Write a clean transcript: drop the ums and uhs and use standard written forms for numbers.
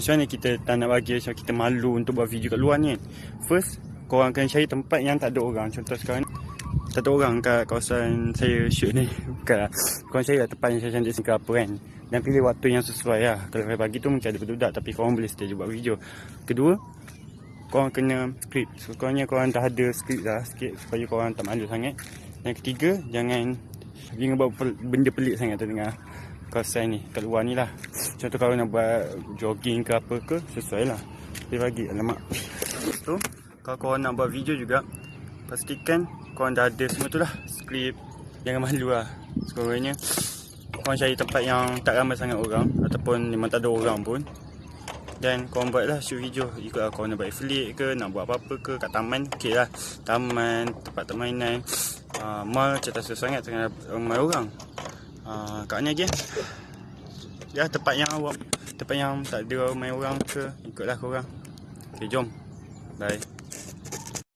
Macam mana kita tak nak bagi macam kita malu untuk buat video kat luar ni kan. First, korang kena cari tempat yang tak ada orang. Contoh sekarang ni, tak ada orang kat kawasan saya shoot ni. Bukanlah. Korang cari lah tempat yang cantik ke apa kan. Dan pilih waktu yang sesuai lah. Kalau pagi tu mungkin ada budak, tapi korang boleh stay je buat video. Kedua, korang kena skrip. Sekurang-kurangnya korang dah ada skrip dah sikit supaya korang tak malu sangat. Yang ketiga, jangan buat benda pelik sangat tengah kawasan ni, kat luar ni lah. Contoh kalau nak buat jogging ke apa ke, sesuai lah. Dia bagi, alamak. So, kalau korang nak buat video juga, pastikan korang dah ada semua tu lah. Skrip, jangan malu lah. Sekurang-kurangnya korang cari tempat yang tak ramai sangat orang, ataupun memang tak ada orang pun. Dan korang buat lah shoot video. Ikutlah korang nak buat affiliate ke, nak buat apa-apa ke, kat taman, okey lah. Taman, tempat permainan, mall, macam tak susah sangat tengah ramai orang. Kat mana je? Ya, tempat yang tak ada ramai orang ke, ikutlah korang. Okay, jom. Bye.